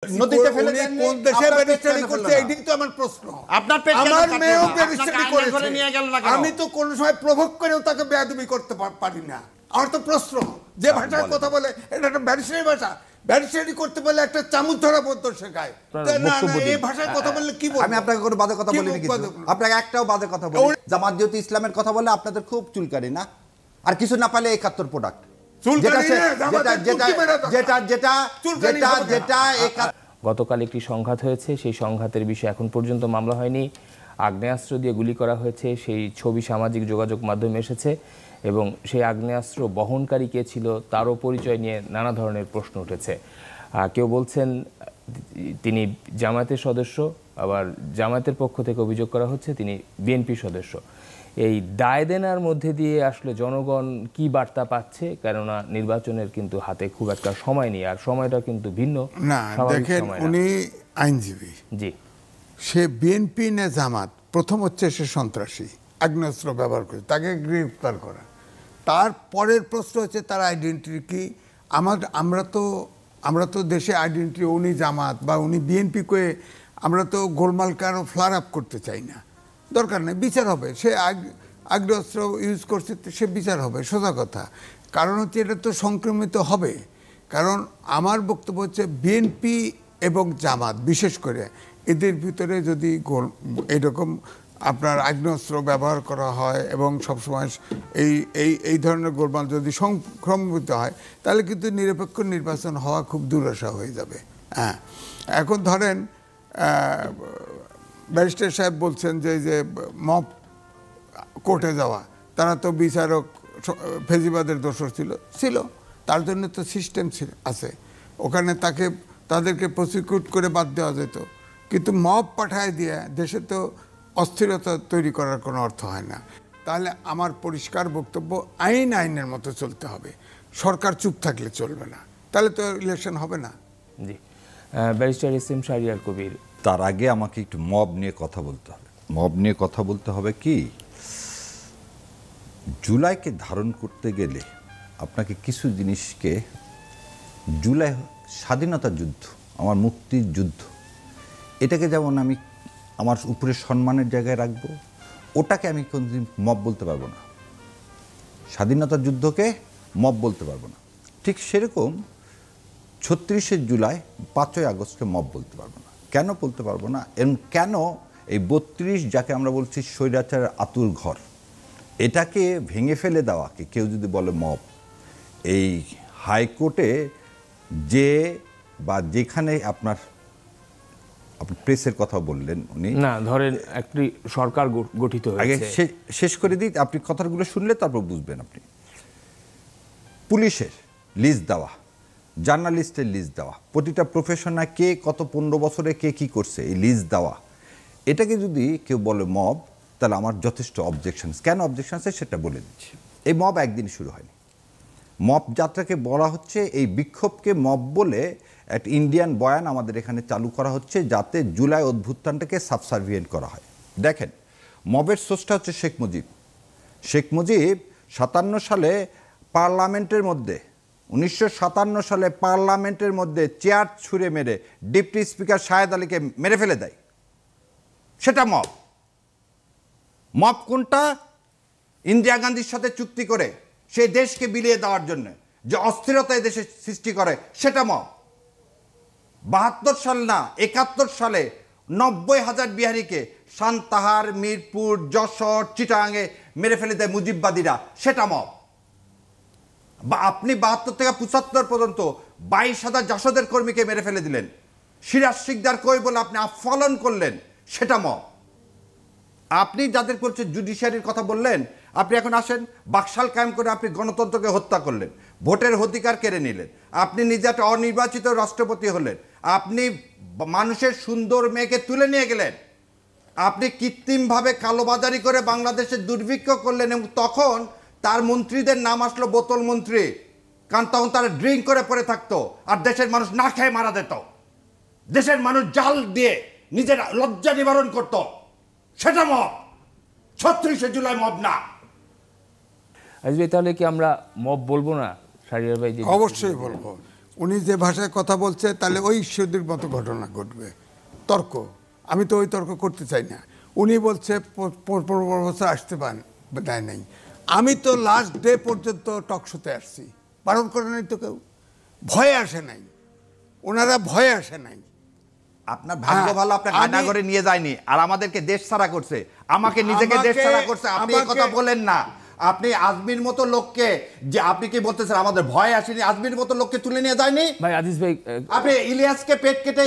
নদীতে ফেলে দেন কোন দেশে ব্যারিস্টারি করতে এটাই তো আমার প্রশ্ন। আপনার পেট কেন আমার কাটলো মেয়েও না? ব্যারিস্টারি আপনাকে করেছে, ধরে নিয়ে গেল না কেন? আমি তো কোন সময় প্রভোগ করেও তাকে বেয়াদবি করতে পারি না। আমার তো প্রশ্ন, যে ভাষায় কথা বলে এটা একটা ব্যারিস্টারি ভাষা, ব্যারিস্টারি করতে বলে একটা চামচ ধরা পর্যন্ত শেখায়। না না, এই ভাষায় কথা বললে কি বলবো? আমি আপনাকে কোনো বাজে কথা বলিনি, কিন্তু আপনাকে একটাও বাজে কথা বলি। জামাত ইসলামের কথা বলে আপনাদের খুব চুলকানি না, আর কিছু না পালে ৭১ প্রোডাক্ট গতকাল একটি সংঘাত হয়েছে, সেই সংঘাতের বিষয়ে এখন পর্যন্ত মামলা হয়নি। আগ্নেয়াস্ত্র দিয়ে গুলি করা হয়েছে, সেই ছবি সামাজিক যোগাযোগ মাধ্যমে এসেছে এবং সেই আগ্নেয়াস্ত্র বহনকারী কে ছিল তারও পরিচয় নিয়ে নানা ধরনের প্রশ্ন উঠেছে। কেউ বলছেন তিনি জামায়াতের সদস্য, আবার জামায়াতের পক্ষ থেকে অভিযোগ করা হচ্ছে তিনি বিএনপির সদস্য। এই দায় দেনার মধ্যে দিয়ে আসলে জনগণ কি বার্তা পাচ্ছে? কেননা নির্বাচনের কিন্তু হাতে খুব একটা সময় নেই, আর সময়টা কিন্তু ভিন্ন। না দেখেন, উনি আইনজীবী, জি, সে বিএনপি না জামাত, প্রথম হচ্ছে সে সন্ত্রাসী, আগ্নেয়াস্ত্র ব্যবহার করে তাকে গ্রেফতার করা। তার পরের প্রশ্ন হচ্ছে তার আইডেন্টিটি কি। আমরা তো দেশে আইডেন্টিটি উনি জামাত বা উনি বিএনপি করে আমরা তো গোলমাল কারো ফ্লার আপ করতে চাই না, দরকার নেই, বিচার হবে। সে আগ্নেয়াস্ত্র ইউজ করছে, সে বিচার হবে, সোজা কথা। কারণ হচ্ছে এটা তো সংক্রমিত হবে। কারণ আমার বক্তব্য হচ্ছে বিএনপি এবং জামাত বিশেষ করে এদের ভিতরে যদি এরকম আপনার আগ্নেয়াস্ত্র ব্যবহার করা হয় এবং সবসময় এই ধরনের গোলমাল যদি সংক্রমিত হয়, তাহলে কিন্তু নিরপেক্ষ নির্বাচন হওয়া খুব দুরাশা হয়ে যাবে। হ্যাঁ, এখন ধরেন ব্যারিস্টার সাহেব বলছেন যে মব কোর্টে যাওয়া, তারা তো বিচারক ফেজিবাদের দোষর ছিল, তার জন্য তো সিস্টেম আছে, ওখানে তাদেরকে প্রসিকিউট করে বাদ দেওয়া যেত। কিন্তু মব পাঠায় দিয়ে দেশে তো অস্থিরতা তৈরি করার কোনো অর্থ হয় না। তাহলে আমার পরিষ্কার বক্তব্য, আইনের মতো চলতে হবে, সরকার চুপ থাকলে চলবে না, তাহলে তো ইলেকশন হবে না। জি, ব্যারিস্টার এসএম শাহরিয়ার কবির, তার আগে আমাকে একটু মব নিয়ে কথা বলতে হবে। মব নিয়ে কথা বলতে হবে কি, জুলাইকে ধারণ করতে গেলে আপনাকে কিছু জিনিসকে, জুলাই স্বাধীনতা যুদ্ধ, আমার মুক্তির যুদ্ধ, এটাকে যেমন আমি আমার উপরে সম্মানের জায়গায় রাখবো, ওটাকে আমি কোনদিন মব বলতে পারবো না। স্বাধীনতা যুদ্ধকে মব বলতে পারবো না। ঠিক সেরকম ৩৬শে জুলাই ৫ই আগস্টকে মব বলতে পারবো না। কেন বলতে পারবো না? এবং কেন এই ৩২ যাকে আমরা বলছি স্বৈরাচারের আতুর ঘর, এটাকে ভেঙে ফেলে দেওয়াকে কেউ যদি বলে মব, এই হাইকোর্টে যে বা যেখানে আপনার প্রেসের কথা বললেন উনি, না ধরেন একটি সরকার গঠিত হয়েছে, আগে শেষ করে দিই, আপনি কথাগুলো শুনলে তারপর বুঝবেন। আপনি পুলিশের লিস্ট দেওয়া, জার্নালিস্টের লিস্ট দেওয়া, প্রতিটা প্রফেশনাল কে কত ১৫ বছরে কে কি করছে এই লিস্ট দেওয়া, এটাকে যদি কেউ বলে মব, তাহলে আমার যথেষ্ট অবজেকশন। কেন অবজেকশন আছে সেটা বলে দিচ্ছি। এই মব একদিন শুরু হয়নি। মব যাত্রাকে বলা হচ্ছে, এই বিক্ষোভকে মব বলে একটা ইন্ডিয়ান বয়ান আমাদের এখানে চালু করা হচ্ছে, যাতে জুলাই অভ্যুত্থানটাকে সাবসার্ভিয়েন্ট করা হয়। দেখেন, মবের সোর্সটা হচ্ছে শেখ মুজিব। শেখ মুজিব ৫৭ সালে পার্লামেন্টের মধ্যে, ১৯৫৭ সালে পার্লামেন্টের মধ্যে চেয়ার ছুঁড়ে মেরে ডেপুটি স্পিকার শাহেদ আলীকে মেরে ফেলে দেয়। সেটা মব। মব কোনটা? ইন্দিরা গান্ধীর সাথে চুক্তি করে সেই দেশকে বিলিয়ে দেওয়ার জন্য যে অস্থিরতা এই দেশে সৃষ্টি করে, সেটা মব। ৭২ সাল না, ৭১ সালে ৯০,০০০ বিহারিকে সান্তাহার, মিরপুর, যশোর, চিটাগাঙে মেরে ফেলে দেয় মুজিববাদীরা, সেটা মব। বা আপনি ৭২ থেকে ৭৫ পর্যন্ত ২২,০০০ জাসদের কর্মীকে মেরে ফেলে দিলেন, সিরাজ শিকদার কই বলে আপনি আস্ফালন করলেন, সেটা মব। আপনি যাদের করছে জুডিশিয়ারির কথা বললেন, আপনি এখন আসেন বাকশাল কায়েম করে আপনি গণতন্ত্রকে হত্যা করলেন, ভোটের অধিকার কেড়ে নিলেন, আপনি নিজে একটা অনির্বাচিত রাষ্ট্রপতি হলেন, আপনি মানুষের সুন্দর মেয়েকে তুলে নিয়ে গেলেন, আপনি কৃত্রিমভাবে কালোবাজারি করে বাংলাদেশে দুর্ভিক্ষ করলেন, এবং তখন তার মন্ত্রীদের নাম আসলো বোতল মন্ত্রী, কারণ তখন তারা ড্রিঙ্ক করে পড়ে থাকতো আর দেশের মানুষ না খেয়ে মারা যেত। দেশের মানুষ জাল দিয়ে নিজের লজ্জা নিবারণ করত, সেটা মব। ৩৬শে জুলাই মব না। তাহলে কি আমরা মব বলবো না? শাহরিয়ার ভাই, অবশ্যই বলবো। উনি যে ভাষায় কথা বলছে তাহলে ওই ঈশ্বরদীর মতো ঘটনা ঘটবে। তর্ক, আমি তো ওই তর্ক করতে চাই না। উনি বলছে 15 বছর আসতে দেয় নাই। আমি তো লাস্ট ডে পর্যন্ত টকশোতে আসছি, বারণ করে নাই তো কেউ, ভয়ে আসে নাই, ওনারা ভয়ে আসে নাই। আপনার ভাগ্য ভালো, আপনার গানা করে নিয়ে যায়নি, আর আমাদেরকে দেশ ছাড়া করছে, আমাকে নিজেকে দেশ ছাড়া করছে। আপনি এই কথা বলেন না। আপনি আজমির মতো লোককে, যে আপনি কি বলতেছেন আমাদের ভয় আসেনি, আজমির মতো লোককে তুলে নিয়ে যায়নি ভাই আজিজ ভাই, আপনি ইলিয়াসকে পেট কেটে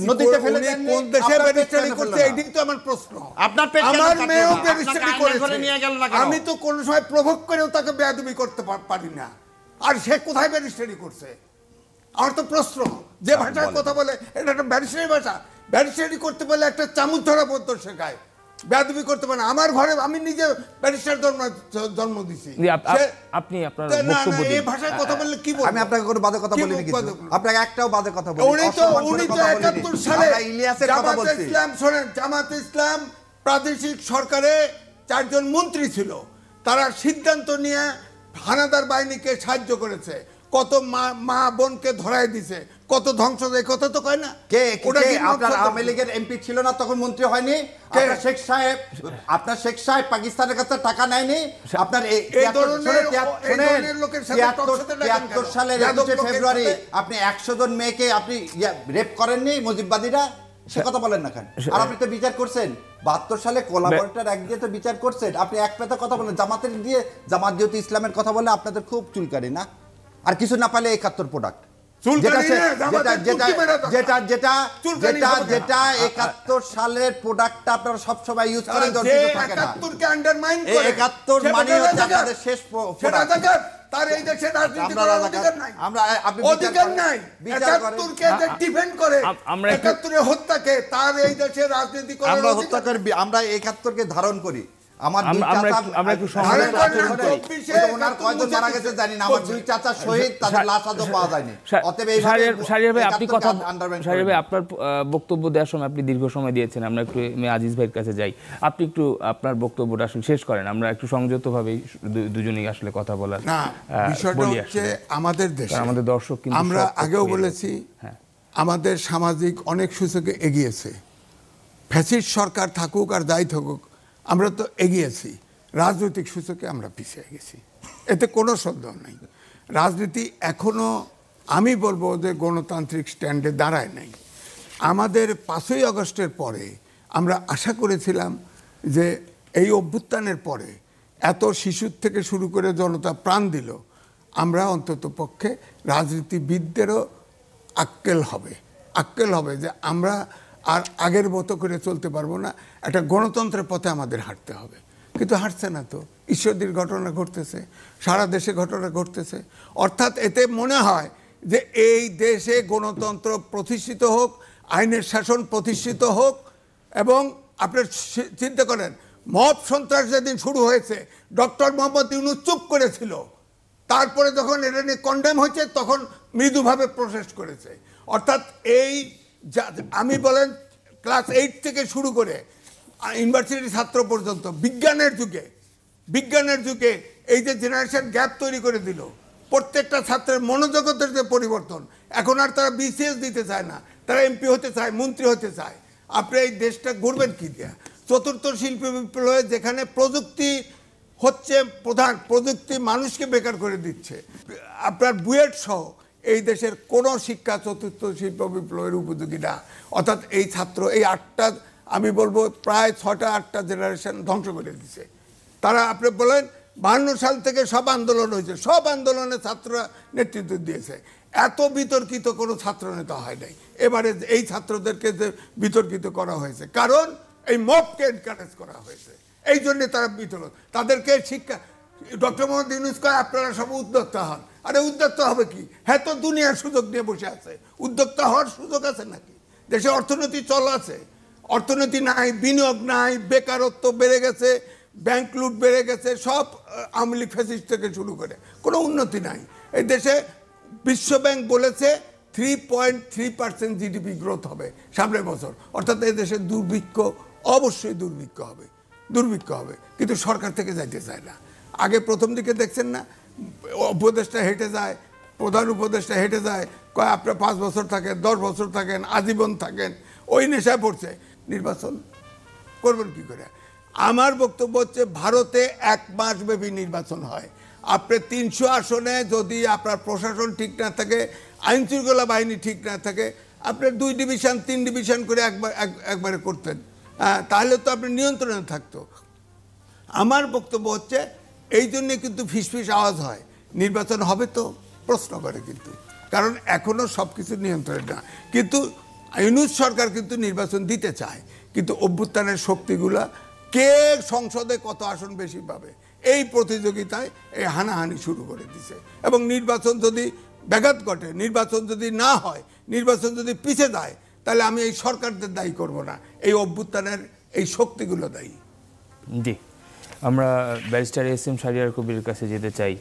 নদীতে ফেলে দেন। কোন দেশে ব্যারিস্টারি করছে এটাই তো আমার প্রশ্ন। আপনার পেট আমার কেন মেয়েও কাটলো না? ব্যারিস্টারি আপনাকে করেছে, আইনে নিয়ে গেল না কেন? আমি তো কোন সময় প্রভোগ করেও তাকে বেয়াদবি করতে পারি না। আর সে কোথায় ব্যারিস্টারি করছে? আমার তো প্রশ্ন, যে ভাষায় কথা বলে এটা একটা ব্যারিস্টারি ভাষা। ব্যারিস্টারি করতে বলে একটা চামচ ধরা পদ্ধতি শেখায়, বেয়াদবি করতে পারে না। আমার ঘরে আমি নিজে ব্যারিস্টার জন্ম দিছি। আপনি আপনার না না, বক্তব্য এই দিন। ভাষায় কথা বললে কি বলবো? আমি আপনাকে কোনো বাজে কথা কি বলিনি, কিন্তু বাজে- আপনাকে একটাও বাজে কথা বলিনি, উনি তো অসম্মান করে কথা বলিনি। 71 সালে আমরা ইলিয়াসের কথা জামাতে বলছি। ইসলাম, শোনেন, জামাতে ইসলাম প্রাদেশিক সরকারে 4 জন মন্ত্রী ছিল, তারা সিদ্ধান্ত নিয়ে হানাদার বাহিনীকে সাহায্য করেছে, কত মা বোনকে ধরায় দিছে, কত ধ্বংস, এই কথা তো কয় না। কে ওটা কি আপনার মকসদ? আওয়ামী লীগের এমপি ছিল না তখন, মন্ত্রী হয়নি? আপনার শেখ সাহেব পাকিস্তানের কাছে টাকা নেয়নি? আপনার এই ধরনের লোকের সাথে টকশোতে ডাকেন কেন? 73 সালের যাদব 21 লোকের ফেব্রুয়ারি সাথে- আপনি 100 জন মেয়েকে আপনি রেপ করেননি মুজিববাদীরা? সে কথা বলেন না কেন? আর আপনি তো বিচার করছেন 72 সালে কোলাবরেটর এক দিয়ে তো বিচার করছেন। আপনি এক পেতে কথা বলেন, জামাতের দিয়ে, জামাত যেহেতু ইসলামের কথা বলে আপনাদের খুব চুলকারি না? আর কিছু না পালে 71 প্রোডাক্ট, চুলকানি না, জামাতের চুলকি মেরা দরকার। চুলকানি হবে না। যেটা 71 সালের প্রোডাক্টটা আপনারা সবসময় ইউজ করেন, যে কিছু থাকে না। 71 কে আন্ডারমাইন এই করে 71 সে মানে রাজাকার। হচ্ছে আপনাদের শেষ সে প্রোডাক্ট। রাজাকার, তার এই দেশে রাজনীতি আমরা করার রাজাকার। অধিকার নাই। আপনি বিচার অধিকার করেন, নাই। বিচার করেন। 71 কে যে ডিফেন্ড করে, আমরা একটু- 71 হত্যাকে, তার এই দেশে রাজনীতি করার আমরা অধিকার হত্যা করি, আমরা 71 কে ধারণ করি। আমার দুই আমরা চাচা, একটু- আমরা একটু ধারণ সংগ্রহ করেন করি না, না, 24 ওই তো ওনার কয়জন মারা গেছে জানি না, আমার দুই চাচা শহীদ, তাদের লাশ আজও পাওয়া যায়নি। অতএব এইভাবে শাহরিয়ার ভাই, আপনি 71 কথা, কে undermine শাহরিয়ার করেন ভাই না। আপনার বক্তব্য দেওয়ার সময় আপনি দীর্ঘ সময় দিয়েছেন, আমরা একটু আজিজ ভাইয়ের কাছে যাই। আপনি একটু আপনার বক্তব্যটা আসলে শেষ করেন, আমরা একটু সংযতভাবেই দুজনেই আসলে কথা বলার না। বিষয়টা বলি হচ্ছে আসলে। আমাদের দেশে, কারণ আমাদের দর্শক কিন্তু আমরা সব তথ্য আগেও পেয়ে বলেছি, হ্যাঁ। আমাদের সামাজিক অনেক সূচকে এগিয়েছে। ফ্যাসিস্ট সরকার থাকুক আর যাই থাকুক, আমরা তো এগিয়েছি। রাজনৈতিক সূচকে আমরা পিছিয়ে গেছি, এতে কোনো সন্দেহ নেই। রাজনীতি এখনো আমি বলবো যে গণতান্ত্রিক স্ট্যান্ডে দাঁড়ায় নাই। আমাদের 5ই আগস্টের পরে আমরা আশা করেছিলাম যে এই অভ্যুত্থানের পরে এত শিশুর থেকে শুরু করে জনতা প্রাণ দিল, আমরা অন্তত পক্ষে রাজনীতিবিদদেরও আক্কেল হবে যে আমরা আর আগের মতো করে চলতে পারবো না, একটা গণতন্ত্রের পথে আমাদের হাঁটতে হবে। কিন্তু হাঁটছে না তো। ঈশ্বরদীর ঘটনা ঘটতেছে, সারা দেশে ঘটনা ঘটতেছে। অর্থাৎ এতে মনে হয় যে এই দেশে গণতন্ত্র প্রতিষ্ঠিত হোক, আইনের শাসন প্রতিষ্ঠিত হোক। এবং আপনি চিন্তা করেন, মব সন্ত্রাস যেদিন শুরু হয়েছে, ডক্টর মোহাম্মদ ইউনূস চুপ করেছিল, তারপরে যখন এটা নিয়ে কন্ডেম হয়েছে তখন মৃদুভাবে প্রসেস করেছে। অর্থাৎ এই আমি বলেন ক্লাস 8 থেকে শুরু করে ইউনিভার্সিটির ছাত্র পর্যন্ত বিজ্ঞানের যুগে এই যে জেনারেশন গ্যাপ তৈরি করে দিল, প্রত্যেকটা ছাত্রের মনোজগতের যে পরিবর্তন, এখন আর তারা বিসিএস দিতে চায় না, তারা এমপি হতে চায়, মন্ত্রী হতে চায়। আপনি এই দেশটা গড়বেন কি দিয়া? চতুর্থ শিল্প বিপ্লবে যেখানে প্রযুক্তি হচ্ছে প্রধান, প্রযুক্তি মানুষকে বেকার করে দিচ্ছে। আপনার বুয়েট সহ এই দেশের কোনো শিক্ষা চতুর্থ শিল্প বিপ্লবের উপযোগী না। অর্থাৎ এই ছাত্র, এই 8টা, আমি বলবো প্রায় 6টা-8টা জেনারেশন ধ্বংস করে দিচ্ছে তারা। আপনি বলেন 52 সাল থেকে সব আন্দোলন হয়েছে, সব আন্দোলনে ছাত্ররা নেতৃত্ব দিয়েছে। এত বিতর্কিত কোনো ছাত্র নেতা হয় নাই। এবারে এই ছাত্রদেরকে যে বিতর্কিত করা হয়েছে, কারণ এই মবকে এনকারেজ করা হয়েছে, এই জন্য তারা বিতর্ক। তাদেরকে শিক্ষা, ডক্টর মোহাম্মদ ইউনূস কয় আপনারা সব উদ্যোক্তা হন। আরে উদ্যোক্তা হবে কি? হ্যাঁ, তো দুনিয়ার সুযোগ নিয়ে বসে আছে। উদ্যোক্তা হওয়ার সুযোগ আছে নাকি? দেশে অর্থনীতি চল আছে, অর্থনীতি নাই, বিনিয়োগ নাই, বেকারত্ব বেড়ে গেছে, ব্যাংক লুট বেড়ে গেছে, সব আওয়ামী লীগ ফ্যাসিস্ট থেকে শুরু করে কোনো উন্নতি নাই এই দেশে। বিশ্বব্যাংক বলেছে 3.3% জিডিপি গ্রোথ হবে সামনের বছর। অর্থাৎ এই দেশে দুর্ভিক্ষ, অবশ্যই দুর্ভিক্ষ হবে, কিন্তু সরকার থেকে যাইতে চায় না। আগে প্রথম দিকে দেখছেন না, উপদেষ্টা হেঁটে যায়, প্রধান উপদেষ্টা হেঁটে যায়, কয় আপনার 5 বছর থাকেন, 10 বছর থাকেন, আজীবন থাকেন, ওই নেশায় পড়ছে। নির্বাচন করবেন কি করে? আমার বক্তব্য হচ্ছে ভারতে 1 মাস ব্যাপী নির্বাচন হয়। আপনি 300 আসনে যদি আপনার প্রশাসন ঠিক না থাকে, আইন শৃঙ্খলা বাহিনী ঠিক না থাকে, আপনি 2 ডিভিশন 3 ডিভিশন করে একবারে করতেন, তাহলে তো আপনি নিয়ন্ত্রণে থাকতো। আমার বক্তব্য হচ্ছে এই জন্যে কিন্তু ফিসফিস আওয়াজ হয়, নির্বাচন হবে তো প্রশ্ন করে, কিন্তু কারণ এখনো সব কিছু নিয়ন্ত্রণে না। কিন্তু ইউনূস সরকার কিন্তু নির্বাচন দিতে চায়, কিন্তু অভ্যুত্থানের শক্তিগুলা কে সংসদে কত আসন বেশি পাবে এই প্রতিযোগিতায় এই হানাহানি শুরু করে দিছে। এবং নির্বাচন যদি ব্যাঘাত ঘটে, নির্বাচন যদি না হয়, নির্বাচন যদি পিছিয়ে যায়, তাহলে আমি এই সরকারদের দায়ী করব না, এই অভ্যুত্থানের এই শক্তিগুলো দায়ী। জি, আমরা ব্যারিস্টার এস এম শাহরিয়ার কবিরের কাছে যেতে চাই।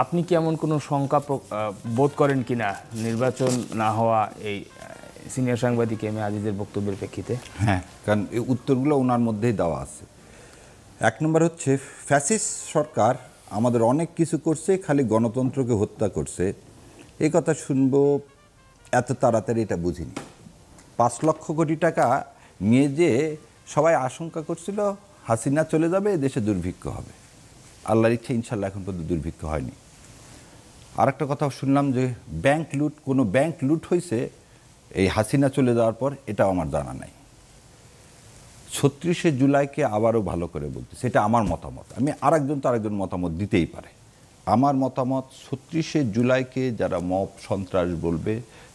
আপনি কি এমন কোনো শঙ্কা বোধ করেন কিনা নির্বাচন না হওয়া এই সিনিয়র সাংবাদিক এম এ আজিজের বক্তব্যের প্রেক্ষিতে? হ্যাঁ, কারণ এই উত্তরগুলো ওনার মধ্যেই দেওয়া আছে। 1 নম্বর হচ্ছে ফ্যাসিস্ট সরকার আমাদের অনেক কিছু করছে, খালি গণতন্ত্রকে হত্যা করছে। এই কথা শুনবো এত তাড়াতাড়ি এটা বুঝিনি। 5 লক্ষ কোটি টাকা নিয়ে যে সবাই আশঙ্কা করছিল হাসিনা চলে যাবে, দেশে দুর্ভিক্ষ হবে। আল্লাহর ইচ্ছে ইনশাল্লাহ এখন পর্যন্ত দুর্ভিক্ষ হয়নি। আরেকটা কথা শুনলাম যে ব্যাংক লুট, কোনো ব্যাংক লুট হয়েছে এই হাসিনা চলে যাওয়ার পর, এটাও আমার জানা নাই। 36শে জুলাইকে আবারও ভালো করে বলতে, সেটা আমার মতামত। আমি আরেকজন তো আরেকজন মতামত দিতেই পারে। আমার মতামত 36শে জুলাইকে যারা মব সন্ত্রাস বলবে,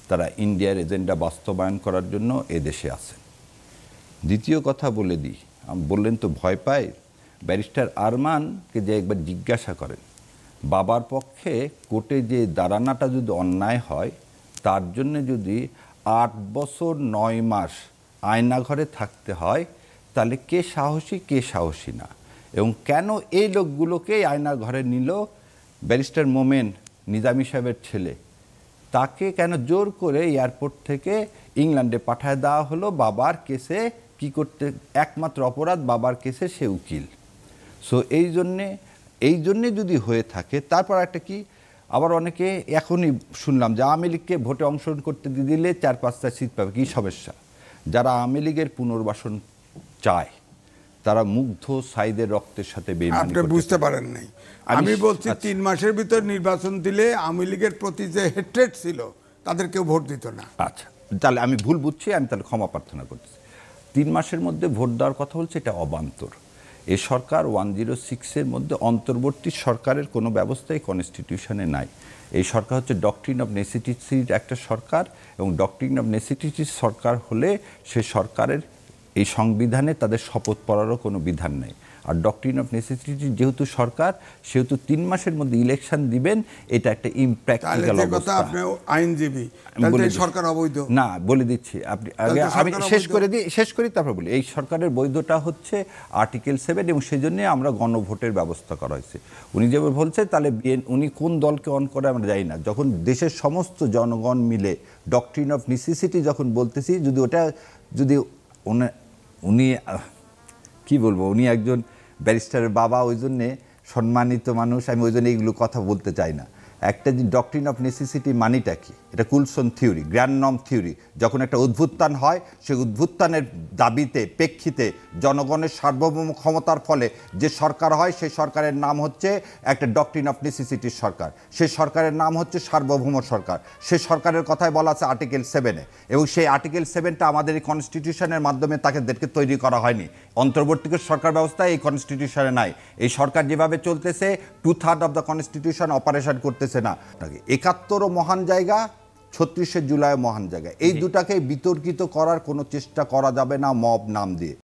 তারা ইন্ডিয়ার এজেন্ডা বাস্তবায়ন করার জন্য এদেশে আছেন। দ্বিতীয় কথা বলে দিই, বললেন তো ভয় পায়, ব্যারিস্টার আরমানকে যে একবার জিজ্ঞাসা করেন, বাবার পক্ষে কোর্টে যে দাঁড়ানাটা যদি অন্যায় হয়, তার জন্য যদি 8 বছর 9 মাস আয়নাঘরে থাকতে হয়, তাহলে কে সাহসী কে সাহসী না, এবং কেন এই লোকগুলোকে আয়নাঘরে নিল? ব্যারিস্টার মোমেন নিজামী সাহেবের ছেলে, তাকে কেন জোর করে এয়ারপোর্ট থেকে ইংল্যান্ডে পাঠায় দেওয়া হলো? বাবার কেসে কি করতে, একমাত্র অপরাধ বাবার কেসে সে উকিল। সো এই জন্যে যদি হয়ে থাকে, তারপর একটা কি, আবার অনেকে এখনই শুনলাম যে আওয়ামী লীগকে ভোটে অংশগ্রহণ করতে দিলে 4-5টা সিট পাবে। কী সমস্যা? যারা আওয়ামী লীগের পুনর্বাসন চায় তারা মুগ্ধ সাইদের রক্তের সাথে বেইমানি আপনি করতে বুঝতে পারেন নাই। আমি বলছি 3 মাসের ভিতর নির্বাচন দিলে আওয়ামী লীগের প্রতি যে হেট্রেট ছিল তাদের কেউ ভোট দিত না। আচ্ছা, তাহলে আমি ভুল বুঝছি, আমি তাহলে ক্ষমা প্রার্থনা করতেছি। 3 মাসের মধ্যে ভোট দেওয়ার কথা বলছে, এটা অবান্তর। এই সরকার 106-এর মধ্যে অন্তর্বর্তী সরকারের কোনো ব্যবস্থাই কনস্টিটিউশনে নাই। এই সরকার হচ্ছে ডক্ট্রিন অফ নেসেসিটির একটা সরকার, এবং ডক্ট্রিন অফ নেসেসিটির সরকার হলে সে সরকারের এই সংবিধানে তাদের শপথ পড়ারও কোনো বিধান নেই। আর ডক্ট্রিন অফ নেসেসিটি যেহেতু সরকার, সেহেতু 3 মাসের মধ্যে ইলেকশন দিবেন, এটা একটা ইমপ্র্যাকটিক্যাল অবস্থা। আপনি আইনজীবী, সরকার অবৈধ না, বলে দিচ্ছি। আপনি আগে আমি শেষ করি তারপর বলি। এই সরকারের বৈধতা হচ্ছে আর্টিকেল 7, এবং সেই জন্য আমরা গণভোটের ব্যবস্থা করা হয়েছে। উনি যেভাবে বলছেন, তাহলে উনি কোন দলকে অন করে আমরা জানি না। যখন দেশের সমস্ত জনগণ মিলে ডক্ট্রিন অফ নেসেসিটি যখন বলতেছি, যদি উনি কি বলবো, উনি একজন ব্যারিস্টারের বাবা, ওই জন্যে সম্মানিত মানুষ, আমি ওই জন্য এইগুলো কথা বলতে চাই না। একটা যে ডক্ট্রিন অফ নেসেসিটি মানিটা কি, এটা Coulson theory, grand norm theory. যখন একটা উদ্ভুত্থান হয়, সেই উদ্ভুত্থানের দাবিতে প্রেক্ষিতে জনগণের সার্বভৌম ক্ষমতার ফলে যে সরকার হয়, সেই সরকারের নাম হচ্ছে একটা ডক্ট্রিন অফ নেসেসিটির সরকার। সেই সরকারের নাম হচ্ছে সার্বভৌম সরকার। সেই সরকারের কথাই বলা আছে আর্টিকেল 7-এ, এবং সেই আর্টিকেল 7টা আমাদের এই কনস্টিটিউশনের মাধ্যমে তাদেরকে তৈরি করা হয়নি। অন্তর্বর্তী সরকার ব্যবস্থা এই কনস্টিটিউশনে নাই। এই সরকার যেভাবে চলতেছে, 2/3 অফ দ্য কনস্টিটিউশন অপারেশন করতেছে না। 71ও মহান জায়গা, 36শে জুলাই মহান জায়গা। এই দুটাকে বিতর্কিত করার কোনো চেষ্টা করা যাবে না মব নাম দিয়ে।